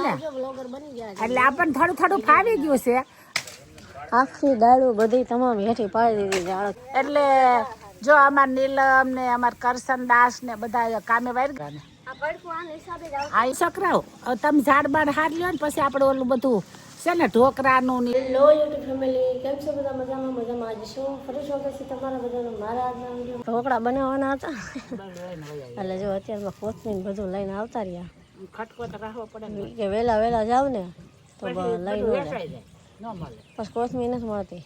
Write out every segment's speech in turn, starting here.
ને એટલે આપણને થોડું થોડું ફાવી ગયું છે. આખી ડાળું બધી તમામ હેઠી પાડી દીધી ઝાડ. એટલે જો અમાર નીલમ ને અમાર કરશન દાસ ને બધા કામે વાળી ગયા ને હા છોકરાઓ તમે ઝાડ બાડ હાર લ્યો ને પછી આપણે ઓલું બધું છે ને ઢોકરાનું ને. હેલો યુટ્યુબ ફેમિલી, કેમ છો બધા? મજામાં. આજે શું ફરી સ્વાગત છે તમારા બધાનું મારા આજના વિડીયો. ઢોકળા બનાવવાના હતા એટલે જો અત્યારમાં કોથમીર બધું લઈને આવતા રહ્યા. ખટકો તો રાખવો પડે ને કે વહેલા જાવ ને તો લઈ ન મળે પછી કોથમીર નથી મળતી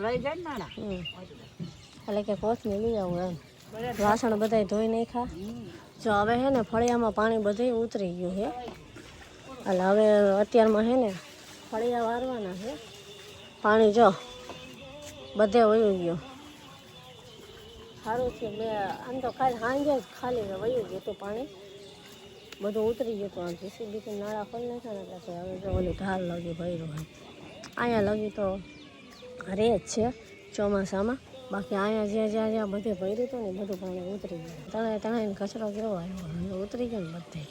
લઈ જાય ને નાના એટલે કે કોથમીર લઈ આવું એમ. વાસણ બધા ધોઈ નાખ્યા. જો હવે હે ને ફળિયામાં પાણી બધું ઉતરી ગયું છે એટલે હવે અત્યારમાં હે ને ફળિયા વારવાના છે. પાણી જો બધે વયું ગયું. સારું છે બે આમ તો ખાલી સાંજે જ ખાલી વયું ગયું હતું પાણી, બધું ઉતરી ગયું હતું. આમ જીસીબીથી નાળા ખોલી નાખ્યા ને પછી હવે જો ઓલી ઢાલ લગી ભર્યું હોય. અહીંયા લગી તો ઘરે જ છે ચોમાસામાં, બાકી અહીંયા જ્યાં બધે ભર્યું હતું ને બધું પાણી ઉતરી ગયું. તણાઈને કચરો કેવો આવ્યો ઉતરી ગયો ને બધે.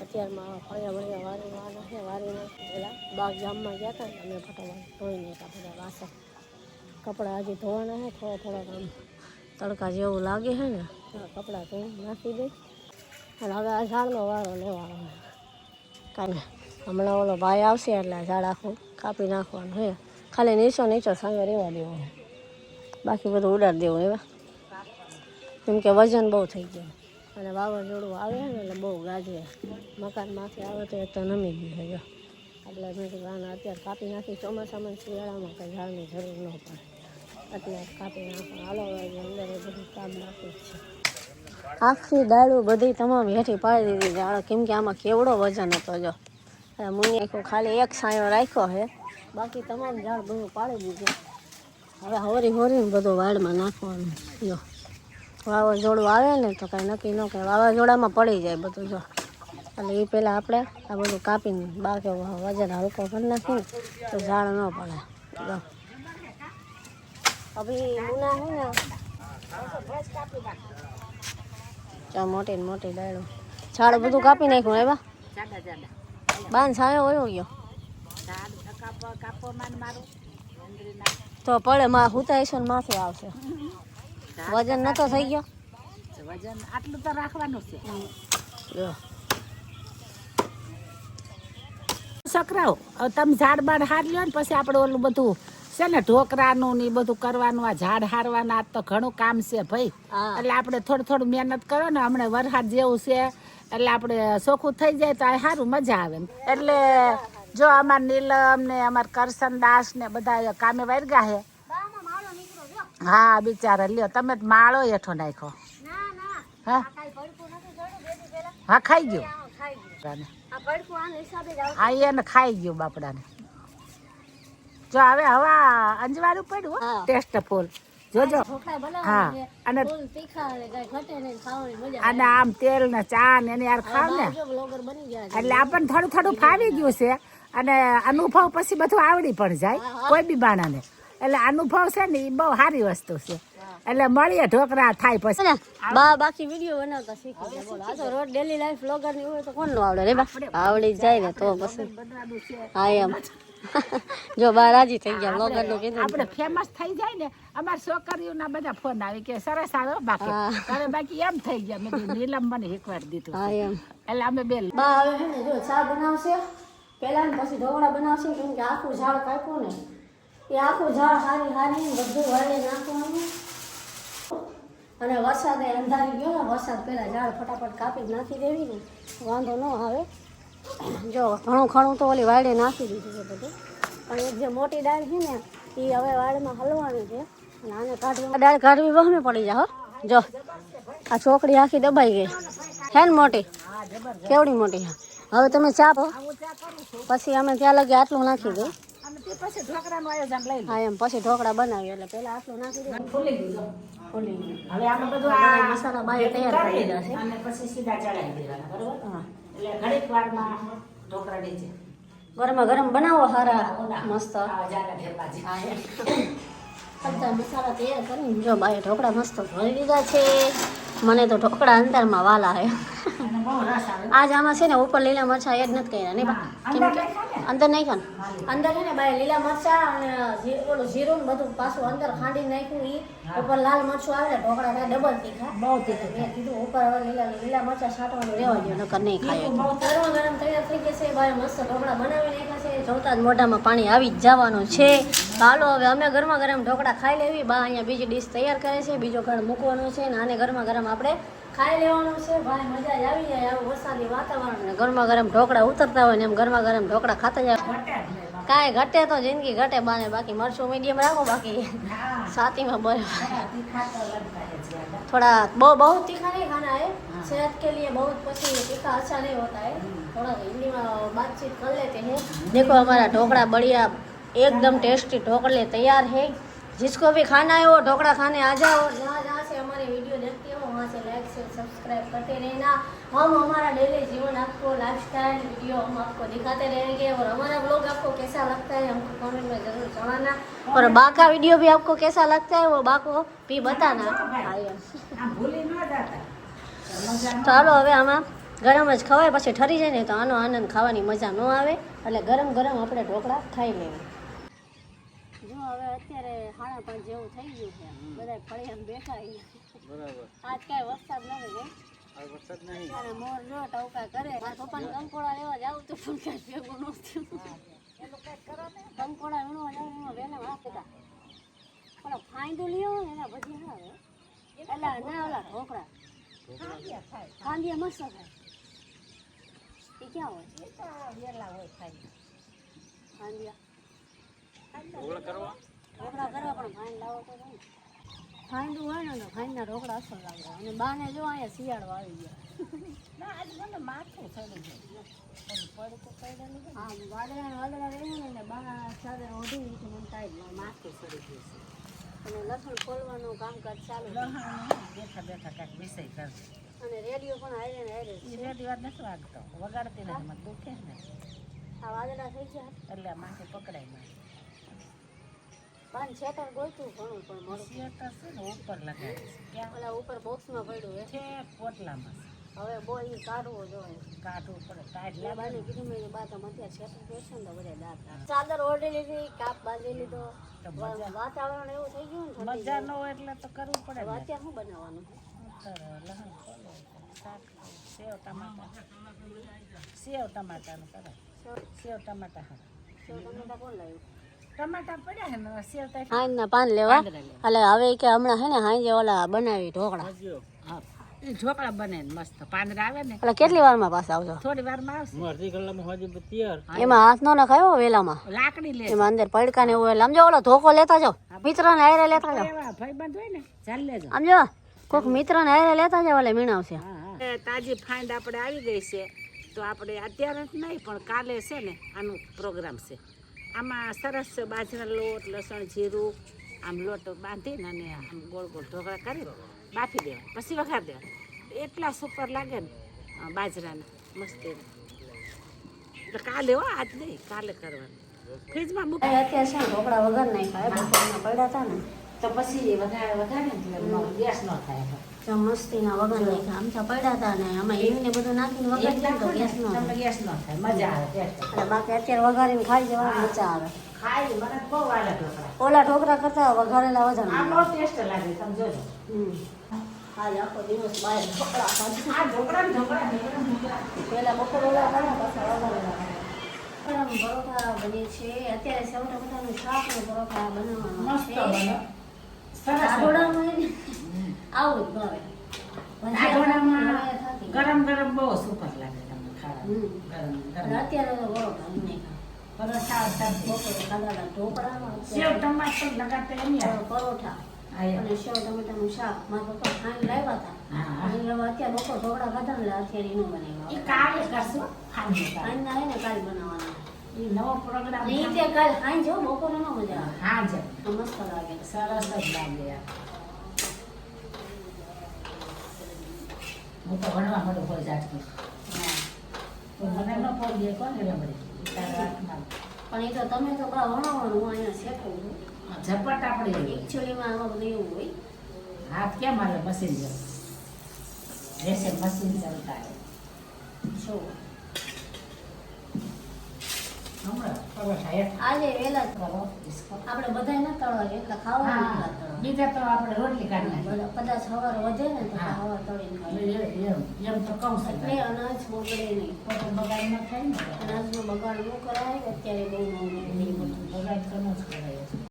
અત્યારમાં ફળિયા વારવાના છે. વારીને પહેલાં બાગ ગામમાં ગયા હતા ને અમે ફટાફટ ધોઈ નાખ્યા બધા વાસણ. કપડાં હજી ધોવાના છે થોડા આમ તડકા જેવું લાગે છે ને કપડાં ધોઈ નાખી દઈ. અને હવે આ ઝાડનો વારો લેવાનો કાંઈ હમણાં ઓલો ભાઈ આવશે એટલે આ ઝાડ આખું કાપી નાખવાનું છે. ખાલી નીચો સાંગે રહેવા દેવો, બાકી બધું ઉડાડી દેવું એવા, કેમ કે વજન બહુ થઈ ગયું. અને વાવાઝોડું આવે ને એટલે બહુ ગાજે. મકાનમાંથી આવે તો એક તો નમી ગયું છે. જો એટલે મેં કીધું અત્યારે કાપી નાખી. ચોમાસામાં શિયાળામાં કંઈ ઝાડની જરૂર ન પડે એટલે કાપી નાખો. હાલો અંદર એ બધું કામ નાખ્યું છે. આખી ડાળું બધી તમામ હેઠી પાડી દીધી ઝાડ, કેમ કે આમાં કેવડો વજન હતો. જો મુનિ આખું ખાલી એક સાયો રાખ્યો છે, બાકી તમામ ઝાડ બધું પાડી દીધું. હવે હોરીને બધું વાડમાં નાખવાનું. જો વાવાઝોડું આવે ને તો કાંઈ નક્કી ન કહે, વાવાઝોડામાં પડી જાય બધું. જો એટલે એ પહેલાં આપણે આ બધું કાપીને બાકી વજન હલકો કરી નાખીને તો ઝાડ ન પડે. જો અભી મુના હે ને ચા મોટી ડાળો ઝાડ બધું કાપી નાખ્યું. એવા બાંધ છાયો વયો ગયો તો પડે હુતા હશો ને માથે આવશે. વજન નતો થઈ ગયો, વજન આટલું તો રાખવાનું છે. છોકરાઓ તમે ઝાડ બાડ હાર લ્યો ને પછી આપણે ઓલું બધું છે ને ઢોકરાનું ને બધું કરવાનું. આ ઝાડ હારવાના આ તો ઘણું કામ છે ભાઈ. એટલે આપણે થોડું મહેનત કરો ને, હમણાં વરસાદ જેવું છે એટલે આપણે ચોખ્ખું થઈ જાય તો આ સારું મજા આવે. એટલે જો અમાર નીલમ ને અમાર કરશન દાસ ને બધા કામે વાળગા છે. હા બિચારા લ્યો તમે માળો હેઠો નાખ્યો. હા ખાઈ ગયો હા એને ખાઈ ગયું બાપડાને. જો હવે હવા અંજવાળું પડ્યું ટેસ્ટફુલ જોજો. હા અને આમ તેલ ને ચા ને એની યાર ખાવ ને એટલે આપણને થોડું ફાવી ગયું છે. અને અનુભવ પછી બધું આવડી પણ જાય કોઈ બી બાણાને. એટલે અનુભવ છે ને એ બહુ સારી વસ્તુ છે. એટલે મળીએ ઢોકરા થાય પછી. બાકી વિડીયો બનાવતા શીખી ગયા. બોલો આ તો રોજ ડેલી લાઈફ બ્લોગર ની હોય તો કોણ નો આવડે રે બા? આવડી જાય ને તો પછી. હા એમ જો બા રાજી થઈ ગયા બ્લોગર નું કીધું. આપણે ફેમસ થઈ જાય ને અમાર છોકરીઓના બધા ફોન આવી કે સરસ આવ્યો બાકી એમ થઈ ગયા. મેં નીલમ મને એકવાર દીધું. હા એમ એટલે અમે બે બા હવે છે ને જો ચા બનાવશે પેલા ને પછી ઢોકળા બનાવશે, કેમ કે આખું ઝાડ કાપ્યું ને એ આખું ઝાડ હારી બધું વાળી નાખવાનું. અને વરસાદે અંધારી ગયો ને વરસાદ પહેલાં ઝાડ ફટાફટ કાપી નાખી દેવી ને વાંધો ન આવે. જો ઘણું તો ઓલી વાડે નાખી દીધું છે બધું. પણ એક જે મોટી ડાળ છે ને એ હવે વાડમાં હલવાની છે. અને આને કાઢવા ડાળ કાઢવી વહમે પડી જાય. જો આ છોકરી આખી દબાઈ ગઈ હે ને મોટી, કેવડી મોટી. હવે તમે ચા પછી અમે ત્યાં લગી આટલું નાખી દઈએ. હા એમ પછી ઢોકળા બનાવીએ એટલે પેલા આટલું નાખી દે. હવે આમાં બધું આ મસાલા બાય તૈયાર કરી દીધા છે અને પછી સીધા ચડાવી દેવાના. બરોબર? હા એટલે ઘડીક વારમાં ઢોકળા દેજે. ગરમ બનાવો હારા મસ્ત. બધા મસાલા તૈયાર કરીને જો બાય ઢોકળા મસ્ત ભરી દીધા છે. મને તો ઢોકળા અંદરમાં વાલા હે અને બહુ રસ આવે. આજ આમાં છે ને ઉપર લીલા મરચા એડ નથી કર્યા નહીં બા કેમ કે અંદર નહીં ખાન અંદર છે ને બાય લીલા મરચા અને ઓલું જીરું ને બધું પાછું અંદર ખાંડી નાખ્યું ઈ ઉપર લાલ મરચું આવે ને ઢોકળા થાય ડબલ તીખા બહુ તીખું. મેં કીધું ઉપર હવે લીલા મરચા છાંટવાનું રહેવા દો નકર નહીં ખાય બહુ ગરમ ગરમ તૈયાર થઈ જશે બાય મસ્ત ઢોકળા બનાવી નાખ્યા છે જોતા જ મોઢામાં પાણી આવી જ જવાનું છે હાલો હવે અમે ગરમા ગરમ ઢોકળા ખાઈ લેવી બા અહીંયા બીજી ડીશ તૈયાર કરે છે બીજો ઘર મૂકવાનો છે ને આને ગરમા ગરમ આપણે ખાઈ લેવાનું છે ભાઈ મજા જ આવી જાય આવું વરસાદી વાતાવરણ ને ગરમા ગરમ ઢોકળા ઉતરતા હોય ને એમ ગરમા ગરમ ઢોકળા ખાતા જાય ઘટે જ નહીં. કાંઈ ઘટે તો જિંદગી ઘટે બાને બાકી મરચું મીડિયમ રાખો બાકી હા. સાતીમાં બરાબર તીખા તો લગતા है ज्यादा. थोड़ा बहुत तीखा नहीं खाना है सेहत के लिए बहुत पसंद तीखा अच्छा नहीं होता है थोड़ा हिंदी में बातचीत कर लेते हैं देखो हमारा ढोकड़ा बढ़िया एकदम टेस्टी ढोकले तैयार है जिसको भी खाना है वो ढोकड़ा खाने आ जाओ जहाँ जहाँ से हमारे वीडियो देखते हो वहाँ से लाइक शेयर सब्सक्राइब करते रहना हम हमारा डेली जीवन आपको लाइफस्टाइल वीडियो हम आपको दिखाते रहेंगे और हमारा ब्लॉग आपको कैसा लगता है हमको कमेंट में जरूर जणाना और बा का वीडियो भी आपको कैसा लगता है वो बा को भी बताना આમ ભૂલી ન જતા. મજા ન ચાલો હવે આમાં ગરમ જ ખવાય પછી ઠરી જાય ને તો આનો આનંદ ખાવાની મજા ન આવે એટલે ગરમ ગરમ આપણે ઢોકળા ખાઈ લેવા જો હવે અત્યારે 5:30 જેવું થઈ ગયું છે બધા ફળિયામાં બેઠા બરાબર આજ કાંઈ વરસાદ નથી ને આ વરસાદ નહીં અને મોર જો ટવકા કરે મારા પપ્પાને કંકોડા લેવા જાવું તો પણ કાંઈ ભેગું ન થયું કંકોડા વીણવા જાવ એમાં વહેલા વાપતા ઓલા ફાંદું લ્યો એના ભજી આવે એટલે ના ઓલા ઢોકળા ખાંડિયા મસ્ત થાય એ ક્યાં હોય વેલા હોય ખાઈ. ખાંડિયા ઢોકળા કરવા ઢોકળા કરવા પણ ફાઈન લાવો તો નહીં ફાઈનનું હોય ને તો ફાઈનના ઢોકળા અસર લાગે અને બાને જો અહીંયા શિયાળો આવી ગયા ના આજ મને માથું થયું છે. પડી તો પડેલું છે. હા વાદળા રહી ને બા ચાદર ઓઢી લીધી મને ટાઈટ માથું ચડી ગયું છે. અને લસણ ખોલવાનું કામકાજ ચાલુ છે. લહાણું બેઠા બેઠા કાંઈક વિષય કરશે. અને રેડિયો પણ હારે ને હારે એ રેડી વાર નથી વાગતો. વગાડતી નથી મને દુખે ને આ વાદળા થઈ ગયા એટલે માથે પકડાય મારે. પાન છેટર ગોતું ઘણું પણ મળું થિયેટર છે ને ઉપર લગાવે છે. ક્યાં ઓલા ઉપર બોક્સમાં પડ્યું હે છે પોટલામાં છે. હવે બોલ ઈ કાઢવો જોઈએ કાઢવું પડે ટાઈટ એટલે લાગે બાને કીધું મેં બા તમે અત્યારે છેટર બેસો ને તો બધા દાંત ચાદર ઓઢી લીધી કાપ બાંધી લીધો તો મજા વાતાવરણ એવું થઈ ગયું ને ઠંડી મજા ન હોય એટલે તો કરવું પડે હવે ને. અત્યારે શું બનાવવાનું લહણ ખોલો શાક સેવ ટમાટા ટમાટાનું કરે. સેવ ટમાટા હા સેવ ટમેટા કોણ લાવ્યું ટમાટા પડ્યા હે ને સેવ તો હાંજના પાન લેવા એટલે હવે કે હમણાં હે ને હાંજે ઓલા બનાવી ઢોકળા હા એ ઢોકળા બને ને મસ્ત પાંદડા આવે ને એટલે કેટલી વારમાં પાછા આવજો થોડી વારમાં આવશે. અડધી કલાકમાં હોજી તૈયાર એમાં હાથ નો નખાયો વેલામાં લાકડી લે એમાં અંદર પડકા ને એવું એટલે સમજો ઓલો ધોકો લેતા જાઓ મિત્રને હારે લેતા જાઓ એવા ભાઈબંધ હોય ને ચાલ લેજો. સમજો કોઈક મિત્રને હારે લેતા જાઓ એટલે મીણાવશે હા હા તાજી ફાઇન્ડ આપણે આવી ગઈ છે તો આપણે અત્યારે જ નહીં પણ કાલે છે ને આનું પ્રોગ્રામ છે. આમાં સરસ છે બાજરા લોટ લસણ જીરું આમ લોટ બાંધીને અને આમ ગોળ ગોળ ઢોકળા કરી બાફી દેવા પછી વઘાર દેવા એટલા સુપર લાગે ને બાજરાને મસ્ત એટલે કાલે હો આજ નહીં કાલે કરવાનું ફ્રીજમાં મૂક અત્યારે છે ને ઢોકળા વગર નહીં ખાય બપોરના પડ્યા હતા ને તો પછી વઘારે ને એટલે ગેસ ન થાય. જો મસ્તીના વગર નહીં ખાય આમ તો પડ્યા હતા ને આમાં હિંગ ને બધું નાખીને વગર તો ગેસ નો તમને ગેસ ન થાય મજા આવે ટેસ્ટ. એટલે બાકી અત્યારે વઘારીને ખાઈ જવાની મજા આવે ખાઈ મને બહુ વાલે ઢોકળા ઓલા ઢોકળા કરતા વઘારેલા આ વજન બહુ ટેસ્ટ લાગે તમે જોજો. આજે આખો દિવસ બહાર ઢોકળા ખાધા આ ઢોકળા પહેલા બપોર ઓલા ખાધા પાછા વઘારેલા ખાધા પરોઠા બને છે અત્યારે સેવ ટમેટાનું શાક ને પરોઠા બનાવવાનું મસ્ત છે બને સરસ. આડોડામાં આવું જ ભાવે આડોડામાં ગરમ ગરમ બહુ સુપર લાગે તમને ખાવાનું. અને ગરમ ગરમ અત્યારે તો પરોઠા નહીં પરોઠા સબ્જી બપોરે ખાધા ઢોકળામાં સેવ ટમાટર લગાતે એની આવે. પરોઠા આ અને સેવ ટમેટાનું શાક મારા પપ્પા ખાંડ લાવ્યા હતા હા. અને હવે અત્યારે બપોર ઢોકળા ખાધા ને એટલે અત્યારે એનું એ બનાવ્યા કાલે કરશું ખાંડનું શાક. ખાંડના હે ને કાલ બનાવવાના એ નવો પ્રોગ્રામ ને ઈ તે કાલ ખાઈ જો બપોરે ન મજા આવે હા જ તો મસ્ત લાગે સરસ જ લાગે યાર. હું તો ભણવા મળું કોઈ જાતનું તો મને ન પડીએ કોને લબડી તારા હાથમાં પણ એ તો તમે તો બા ભણાવવાનું હું અહીંયા શીખું છું ઝપટ આપણે એકચ્યુઅલીમાં આમાં બધું એવું હોય હાથ કેમ હાલે મશીન જેમ जैसे मशीन चलता है જો हमारा परोठा एक આજે વહેલા જ करो इसको આપણે બધાય ના તળવા જોઈએ, એટલે ખાવા हाँ એટલા તળવા. बीजा तो આપણે રોટલી કાઢી બધા કદાચ સવાર વધે ને તો હા. સવાર તળીને ખાઈએ. એમ તો કહું છું એટલે અનાજ બગડે નહીં. ખોટો બગાડ ન થાય ને અનાજનો બગાડ ન કરાય. અત્યારે બહુ મોંઘું થઈ ગયું બધું. બગાડ તો ન જ કરાય